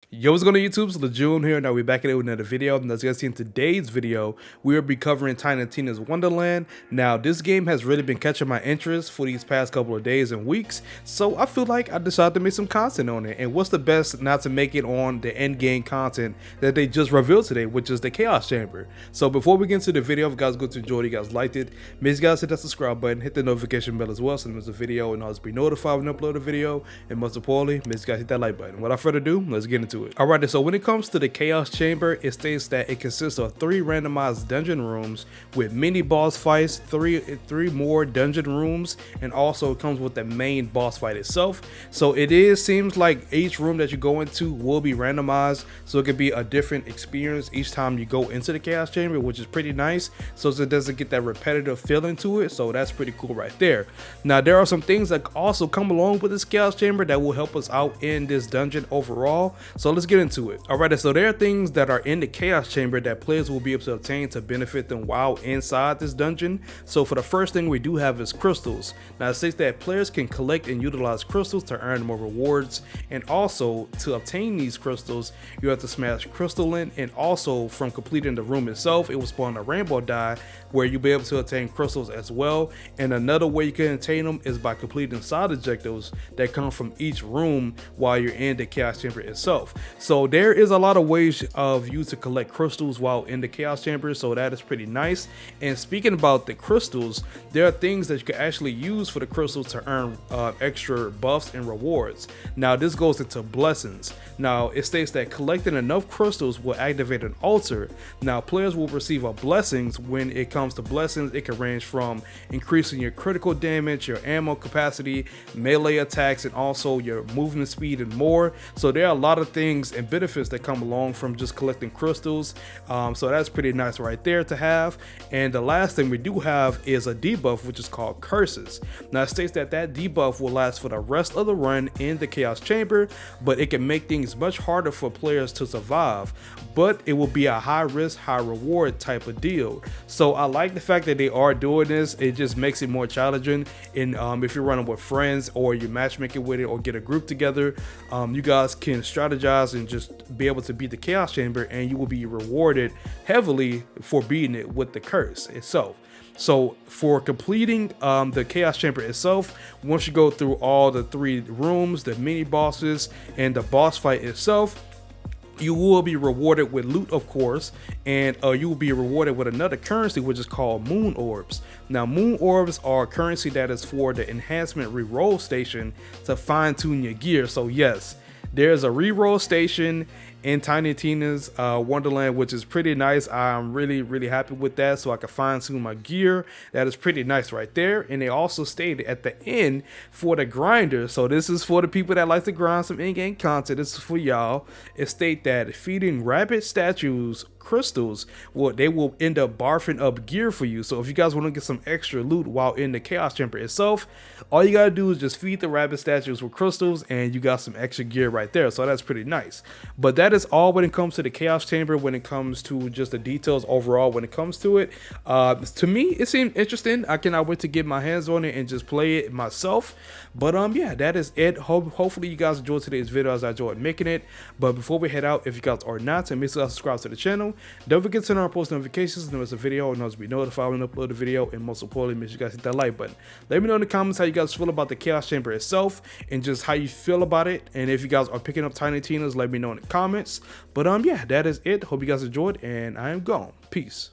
Yo, what's going on YouTube? It's Laajune here. Now we're back at it with another video. And as you guys see in today's video, we will be covering Tiny Tina's Wonderland. Now, this game has really been catching my interest for these past couple of days and weeks. So I feel like I decided to make some content on it. And what's the best not to make it on the Endgame content that they just revealed today, which is the Chaos Chamber. So before we get into the video, if you guys go to enjoy it, you guys liked it, make sure you guys hit that subscribe button, hit the notification bell as well so there's a video and always be notified when I upload a video. And most importantly, make sure you guys hit that like button. Without further ado, let's get into it. Alright, so when it comes to the Chaos Chamber, it states that it consists of 3 randomized dungeon rooms with mini boss fights, three more dungeon rooms, and also it comes with the main boss fight itself. So seems like each room that you go into will be randomized, so it could be a different experience each time you go into the Chaos Chamber, which is pretty nice, so it doesn't get that repetitive feeling to it. So that's pretty cool right there. Now there are some things that also come along with this Chaos Chamber that will help us out in this dungeon overall, so let's get into it. Alright, so there are things that are in the Chaos Chamber that players will be able to obtain to benefit them while inside this dungeon. So for the first thing we do have is crystals. Now it states that players can collect and utilize crystals to earn more rewards, and also to obtain these crystals you have to smash crystalline, and also from completing the room itself it will spawn a rainbow die where you'll be able to obtain crystals as well. And another way you can obtain them is by completing side objectives that come from each room while you're in the Chaos Chamber itself. So there is a lot of ways of you to collect crystals while in the Chaos Chamber, so that is pretty nice. And speaking about the crystals, there are things that you can actually use for the crystals to earn extra buffs and rewards. Now this goes into blessings. Now it states that collecting enough crystals will activate an altar. Now players will receive a blessings. When it comes to blessings, it can range from increasing your critical damage, your ammo capacity, melee attacks, and also your movement speed and more. So there are a lot of things and benefits that come along from just collecting crystals. So that's pretty nice right there to have. And the last thing we do have is a debuff, which is called curses. Now it states that debuff will last for the rest of the run in the Chaos Chamber, but it can make things much harder for players to survive, but it will be a high risk high reward type of deal. So I like the fact that they are doing this. It just makes it more challenging. And if you're running with friends or you're matchmaking with it or get a group together, you guys can strategize and just be able to beat the Chaos Chamber, and you will be rewarded heavily for beating it with the curse itself. So for completing the Chaos Chamber itself, once you go through all the 3 rooms, the mini bosses, and the boss fight itself, you will be rewarded with loot, of course, and you will be rewarded with another currency which is called moon orbs. Now moon orbs are currency that is for the enhancement reroll station to fine-tune your gear. So yes, there's a reroll station in Tiny Tina's Wonderland, which is pretty nice. I'm really happy with that, so I can fine tune my gear. That is pretty nice right there. And they also stated at the end for the grinder, so this is for the people that like to grind some in-game content, this is for y'all. It states that feeding rabbit statues crystals, they will end up barfing up gear for you. So if you guys want to get some extra loot while in the Chaos Chamber itself, all you gotta do is just feed the rabbit statues with crystals and you got some extra gear right there. So that's pretty nice. But that is all when it comes to the Chaos Chamber, when it comes to just the details overall when it comes to it. To me it seemed interesting. I cannot wait to get my hands on it and just play it myself. But yeah, that is it. Hopefully you guys enjoyed today's video as I enjoyed making it. But before we head out, if you guys are not, and make sure to subscribe to the channel. Don't forget to turn on post notifications when there's a video, and also be notified when I upload a video. And most importantly, make sure you guys hit that like button. Let me know in the comments how you guys feel about the Chaos Chamber itself and just how you feel about it. And if you guys are picking up Tiny Tina's, let me know in the comments. But yeah, that is it. Hope you guys enjoyed, and I am gone. Peace.